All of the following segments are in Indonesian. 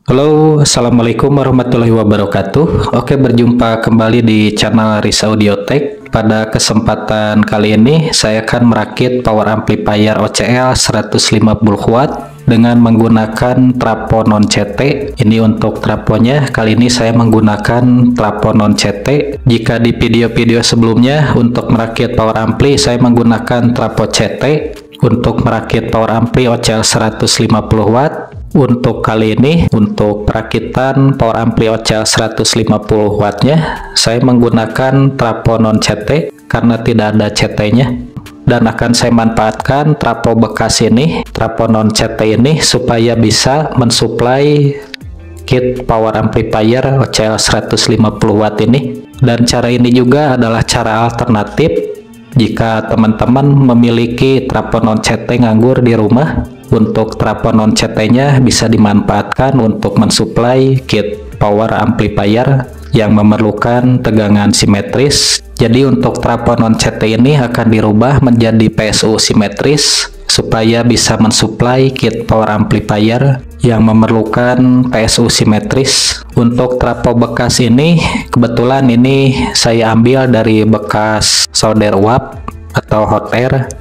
Halo, assalamualaikum warahmatullahi wabarakatuh. Oke, berjumpa kembali di channel Riza Audio Tech. Pada kesempatan kali ini saya akan merakit power amplifier OCL 150 watt dengan menggunakan trafo non CT. Ini untuk trafonya. Kali ini saya menggunakan trafo non CT. Jika di video-video sebelumnya untuk merakit power ampli saya menggunakan trafo CT. Untuk merakit power ampli OCL 150 watt, untuk kali ini untuk perakitan power ampli OCL 150 wattnya saya menggunakan trafo non CT karena tidak ada CT-nya, dan akan saya manfaatkan trafo bekas ini, trafo non CT ini, supaya bisa mensuplai kit power amplifier OCL 150 watt ini. Dan cara ini juga adalah cara alternatif jika teman-teman memiliki trafo non CT nganggur di rumah. Untuk trafo non CT-nya bisa dimanfaatkan untuk mensuplai kit power amplifier yang memerlukan tegangan simetris. Jadi untuk trafo non CT ini akan dirubah menjadi PSU simetris supaya bisa mensuplai kit power amplifier yang memerlukan PSU simetris. Untuk trafo bekas ini kebetulan ini saya ambil dari bekas solder uap atau hot air.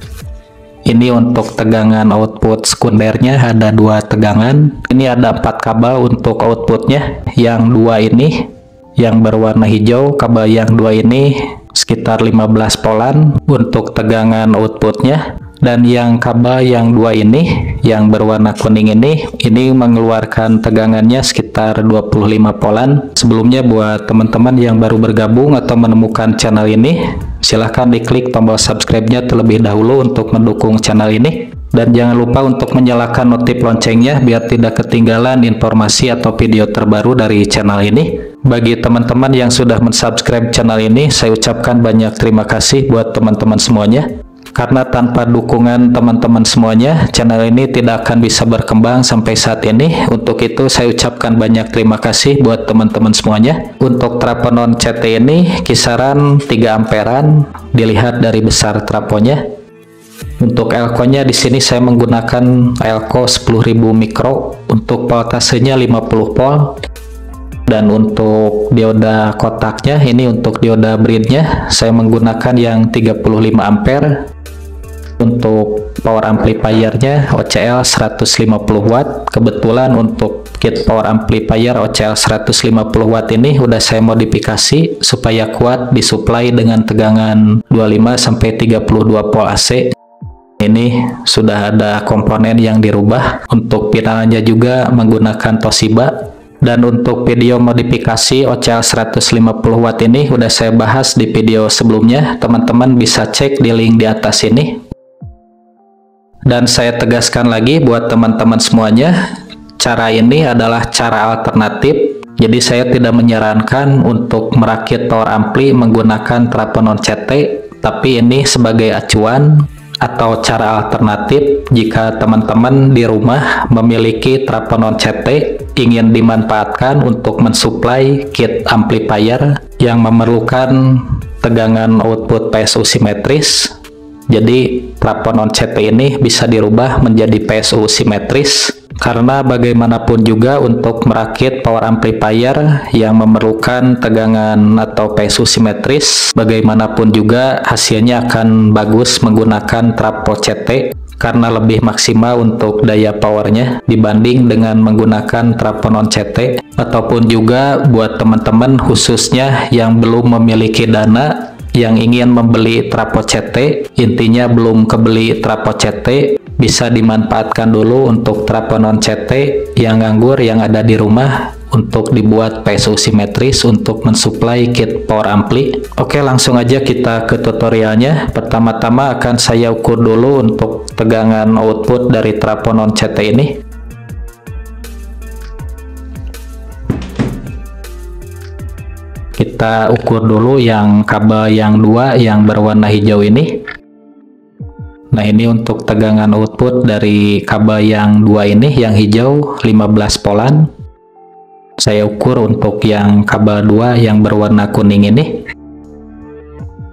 Ini untuk tegangan output sekundernya ada 2 tegangan. Ini ada 4 kabel untuk outputnya. Yang 2 ini yang berwarna hijau, kabel yang 2 ini sekitar 15 polan untuk tegangan outputnya. Dan yang kabel yang 2 ini yang berwarna kuning ini mengeluarkan tegangannya sekitar 25 polan. Sebelumnya buat teman-teman yang baru bergabung atau menemukan channel ini, silahkan diklik tombol subscribe-nya terlebih dahulu untuk mendukung channel ini. Dan jangan lupa untuk menyalakan notif loncengnya biar tidak ketinggalan informasi atau video terbaru dari channel ini. Bagi teman-teman yang sudah mensubscribe channel ini, saya ucapkan banyak terima kasih buat teman-teman semuanya. Karena tanpa dukungan teman-teman semuanya, channel ini tidak akan bisa berkembang sampai saat ini. Untuk itu saya ucapkan banyak terima kasih buat teman-teman semuanya. Untuk trafo non CT ini kisaran 3 amperan, dilihat dari besar trafonya. Untuk elko-nya di sini saya menggunakan elko 10.000 mikro. Untuk voltasenya 50 volt. Dan untuk dioda kotaknya, ini untuk dioda bridge-nya saya menggunakan yang 35 ampere. Untuk power amplifier-nya OCL 150 watt. Kebetulan untuk kit power amplifier OCL 150 watt ini udah saya modifikasi supaya kuat disuplai dengan tegangan 25-32 volt AC. Ini sudah ada komponen yang dirubah. Untuk pinalnya juga menggunakan Toshiba. Dan untuk video modifikasi OCL 150 watt ini udah saya bahas di video sebelumnya. Teman-teman bisa cek di link di atas ini. Dan saya tegaskan lagi buat teman-teman semuanya, cara ini adalah cara alternatif. Jadi saya tidak menyarankan untuk merakit power ampli menggunakan trafo non CT, tapi ini sebagai acuan atau cara alternatif jika teman-teman di rumah memiliki trafo non CT ingin dimanfaatkan untuk mensuplai kit amplifier yang memerlukan tegangan output PSU simetris. Jadi trafo non CT ini bisa dirubah menjadi PSU simetris, karena bagaimanapun juga untuk merakit power amplifier yang memerlukan tegangan atau PSU simetris, bagaimanapun juga hasilnya akan bagus menggunakan trafo CT karena lebih maksimal untuk daya powernya dibanding dengan menggunakan trafo non CT. Ataupun juga buat teman-teman khususnya yang belum memiliki dana yang ingin membeli trafo CT, intinya belum kebeli trafo CT, bisa dimanfaatkan dulu untuk trafo non CT yang nganggur yang ada di rumah untuk dibuat PSU simetris untuk mensuplai kit power ampli. Oke, langsung aja kita ke tutorialnya. Pertama-tama akan saya ukur dulu untuk tegangan output dari trafo non CT ini. Kita ukur dulu yang kabel yang dua yang berwarna hijau ini. Nah, ini untuk tegangan output dari kabel yang dua ini, yang hijau 15 volt. Saya ukur untuk yang kabel dua yang berwarna kuning ini.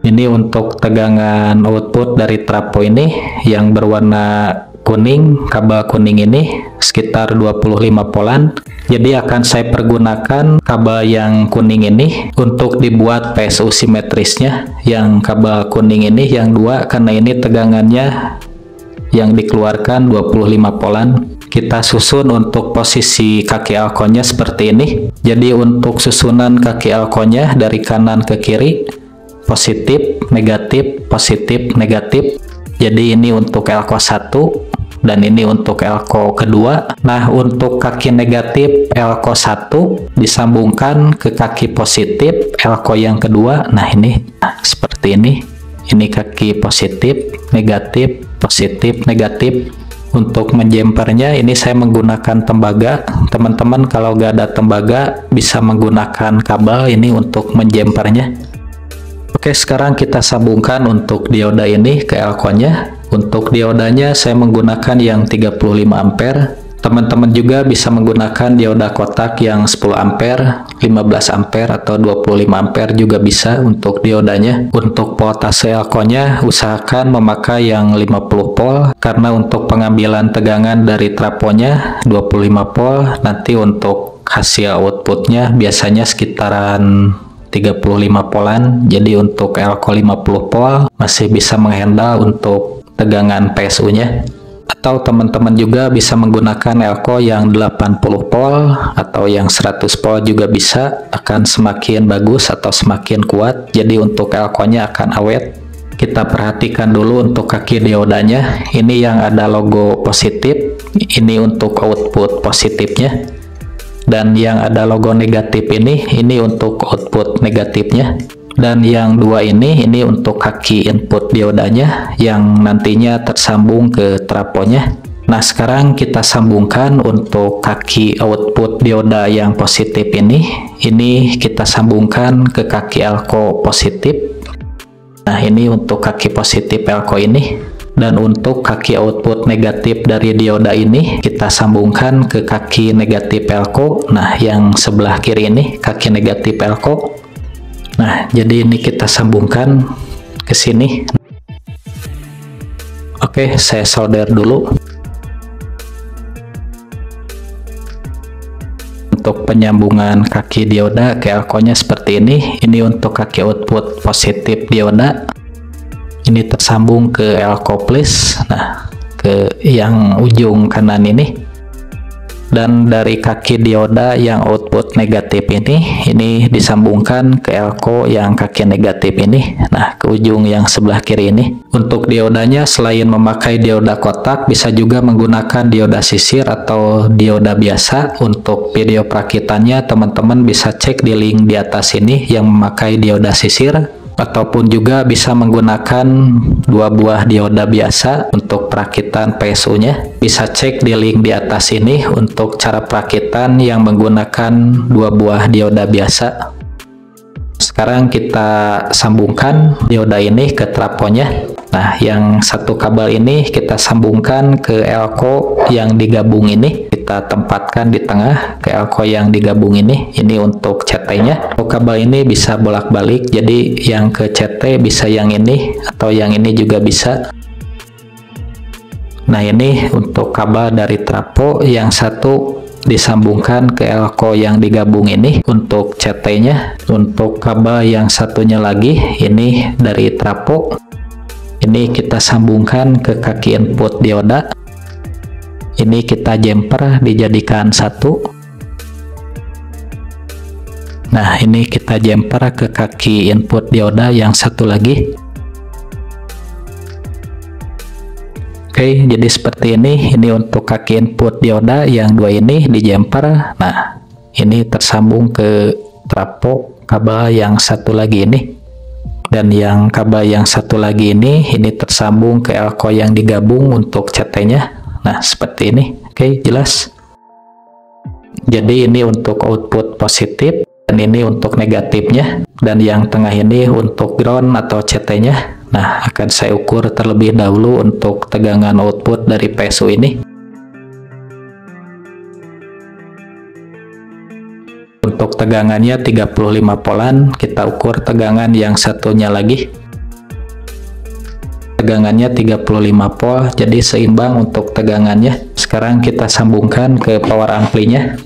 Ini untuk tegangan output dari trafo ini yang berwarna kuning, kabel kuning ini sekitar 25 volt. Jadi akan saya pergunakan kabel yang kuning ini untuk dibuat PSU simetrisnya. Yang kabel kuning ini yang dua, karena ini tegangannya yang dikeluarkan 25 volt. Kita susun untuk posisi kaki elko-nya seperti ini. Jadi untuk susunan kaki elko-nya dari kanan ke kiri, positif, negatif, positif, negatif. Jadi ini untuk elko 1 dan ini untuk elko kedua. Nah, untuk kaki negatif elko 1 disambungkan ke kaki positif elko yang kedua. Nah, ini seperti ini. Ini kaki positif, negatif, positif, negatif. Untuk menjempernya ini saya menggunakan tembaga. Teman-teman kalau nggak ada tembaga bisa menggunakan kabel ini untuk menjempernya. Oke, sekarang kita sambungkan untuk dioda ini ke elko-nya. Untuk diodanya saya menggunakan yang 35 ampere. Teman-teman juga bisa menggunakan dioda kotak yang 10 ampere, 15 ampere atau 25 ampere juga bisa untuk diodanya. Untuk voltase elko-nya usahakan memakai yang 50 volt karena untuk pengambilan tegangan dari trafonya 25 volt. Nanti untuk hasil outputnya biasanya sekitaran 35 voltan. Jadi untuk elko 50 volt masih bisa menghandle untuk tegangan PSU-nya. Atau teman-teman juga bisa menggunakan elko yang 80 volt atau yang 100 volt juga bisa, akan semakin bagus atau semakin kuat. Jadi untuk elko-nya akan awet. Kita perhatikan dulu untuk kaki diodanya. Ini yang ada logo positif, ini untuk output positifnya. Dan yang ada logo negatif ini untuk output negatifnya. Dan yang dua ini untuk kaki input diodanya yang nantinya tersambung ke trafonya. Nah, sekarang kita sambungkan untuk kaki output dioda yang positif ini kita sambungkan ke kaki elko positif. Nah, ini untuk kaki positif elko ini. Dan untuk kaki output negatif dari dioda ini kita sambungkan ke kaki negatif elko. Nah, yang sebelah kiri ini kaki negatif elko. Nah, jadi ini kita sambungkan ke sini. Oke, saya solder dulu. Untuk penyambungan kaki dioda ke elko-nya seperti ini. Ini untuk kaki output positif dioda. Ini tersambung ke elko plus. Nah, ke yang ujung kanan ini. Dan dari kaki dioda yang output negatif ini disambungkan ke elko yang kaki negatif ini. Nah, ke ujung yang sebelah kiri ini. Untuk diodanya selain memakai dioda kotak, bisa juga menggunakan dioda sisir atau dioda biasa. Untuk video perakitannya teman-teman bisa cek di link di atas ini yang memakai dioda sisir. Ataupun juga bisa menggunakan dua buah dioda biasa untuk perakitan PSU-nya. Bisa cek di link di atas ini untuk cara perakitan yang menggunakan dua buah dioda biasa. Sekarang kita sambungkan dioda ini ke trafonya. Nah, yang satu kabel ini kita sambungkan ke elko yang digabung ini. Kita tempatkan di tengah ke elko yang digabung ini. Ini untuk CT-nya. Kabel ini bisa bolak-balik, jadi yang ke CT bisa yang ini atau yang ini juga bisa. Nah, ini untuk kabel dari trafo, yang satu disambungkan ke elko yang digabung ini untuk CT-nya. Untuk kabel yang satunya lagi ini dari trafo, ini kita sambungkan ke kaki input dioda. Ini kita jumper dijadikan satu. Nah, ini kita jumper ke kaki input dioda yang satu lagi. Oke, jadi seperti ini. Ini untuk kaki input dioda yang dua ini di jumper. Nah, ini tersambung ke trafo kabel yang satu lagi ini. Dan yang kabel yang satu lagi ini tersambung ke elko yang digabung untuk CT-nya. Nah, seperti ini. Oke, jelas. Jadi ini untuk output positif, dan ini untuk negatifnya, dan yang tengah ini untuk ground atau CT-nya. Nah, akan saya ukur terlebih dahulu untuk tegangan output dari PSU ini. Untuk tegangannya 35 volan, kita ukur tegangan yang satunya lagi. Tegangannya 35 volt, jadi seimbang untuk tegangannya. Sekarang kita sambungkan ke power ampli-nya.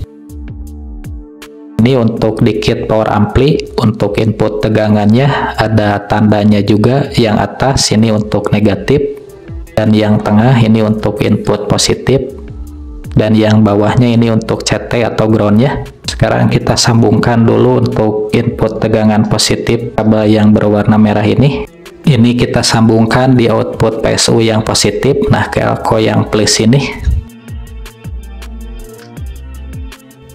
Ini untuk di kit power ampli, untuk input tegangannya ada tandanya juga. Yang atas ini untuk negatif, dan yang tengah ini untuk input positif, dan yang bawahnya ini untuk CT atau ground-nya. Sekarang kita sambungkan dulu untuk input tegangan positif kabel yang berwarna merah ini. Ini kita sambungkan di output PSU yang positif, nah ke elko yang plus ini.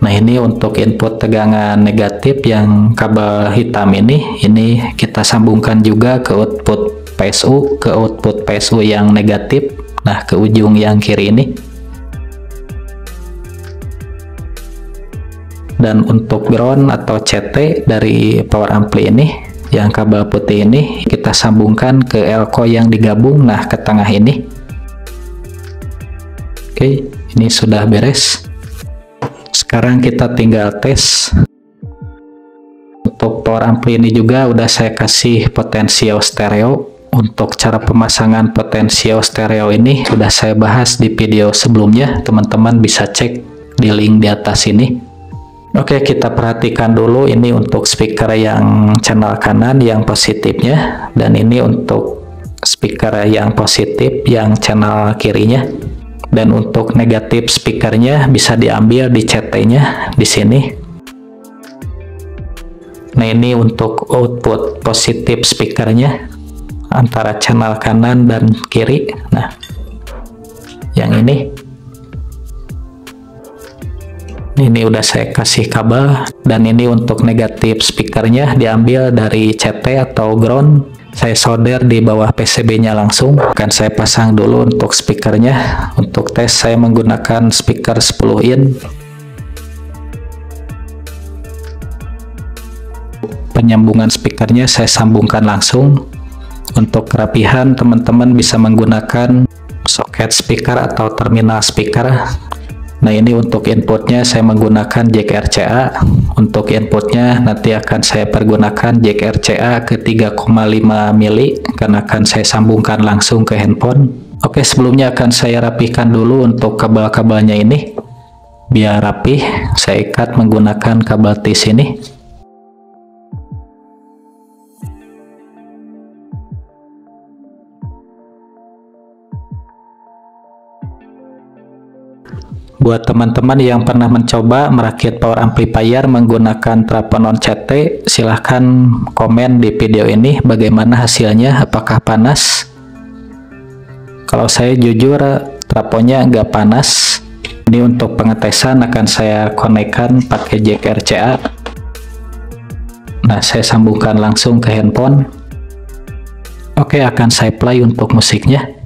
Nah, ini untuk input tegangan negatif yang kabel hitam ini kita sambungkan juga ke output PSU yang negatif, nah ke ujung yang kiri ini. Dan untuk ground atau CT dari power ampli ini, yang kabel putih ini kita sambungkan ke elko yang digabung, nah ke tengah ini. Oke, ini sudah beres. Sekarang kita tinggal tes. Untuk power ampli ini juga udah saya kasih potensio stereo. Untuk cara pemasangan potensio stereo ini sudah saya bahas di video sebelumnya, teman-teman bisa cek di link di atas ini. Oke, kita perhatikan dulu ini untuk speaker yang channel kanan yang positifnya, dan ini untuk speaker yang positif yang channel kirinya. Dan untuk negatif speakernya bisa diambil di CT-nya di sini. Nah, ini untuk output positif speakernya antara channel kanan dan kiri. Nah, yang ini udah saya kasih kabel, dan ini untuk negatif speakernya diambil dari CT atau ground. Saya solder di bawah PCB-nya langsung. Akan saya pasang dulu untuk speakernya. Untuk tes saya menggunakan speaker 10 in. Penyambungan speakernya saya sambungkan langsung. Untuk kerapihan, teman-teman bisa menggunakan soket speaker atau terminal speaker. Nah, ini untuk inputnya saya menggunakan jack RCA. Untuk inputnya nanti akan saya pergunakan jack RCA ke 3,5 mili karena akan saya sambungkan langsung ke handphone. Oke, sebelumnya akan saya rapikan dulu untuk kabel-kabelnya ini. Biar rapih, saya ikat menggunakan kabel tis ini. Buat teman-teman yang pernah mencoba merakit power amplifier menggunakan trafo non CT, silahkan komen di video ini bagaimana hasilnya, apakah panas. Kalau saya jujur trafonya nggak panas. Ini untuk pengetesan akan saya konekkan pakai jack RCA. Nah, saya sambungkan langsung ke handphone. Oke, akan saya play untuk musiknya.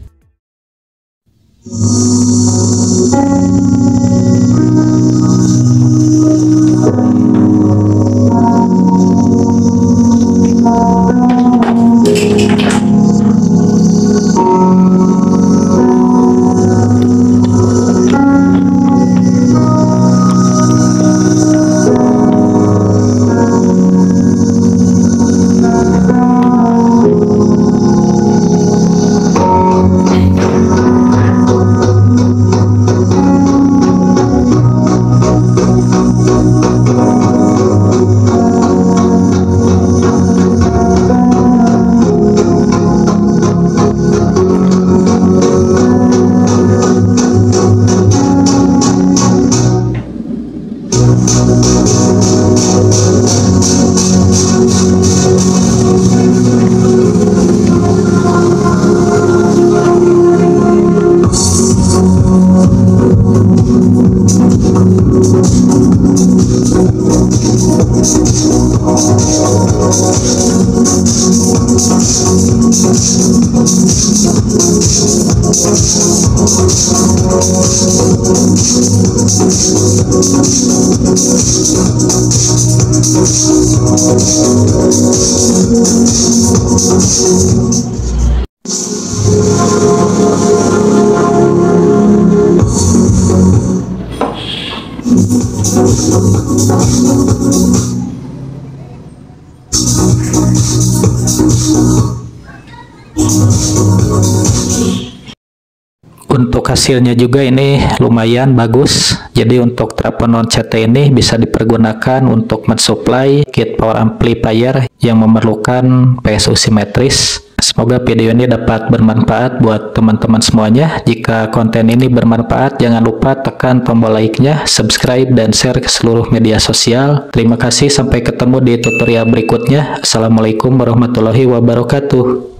Untuk hasilnya juga ini lumayan bagus. Jadi untuk Traponon CT ini bisa dipergunakan untuk mensuplai kit power amplifier yang memerlukan PSU simetris. Semoga video ini dapat bermanfaat buat teman-teman semuanya. Jika konten ini bermanfaat, jangan lupa tekan tombol like-nya, subscribe, dan share ke seluruh media sosial. Terima kasih, sampai ketemu di tutorial berikutnya. Assalamualaikum warahmatullahi wabarakatuh.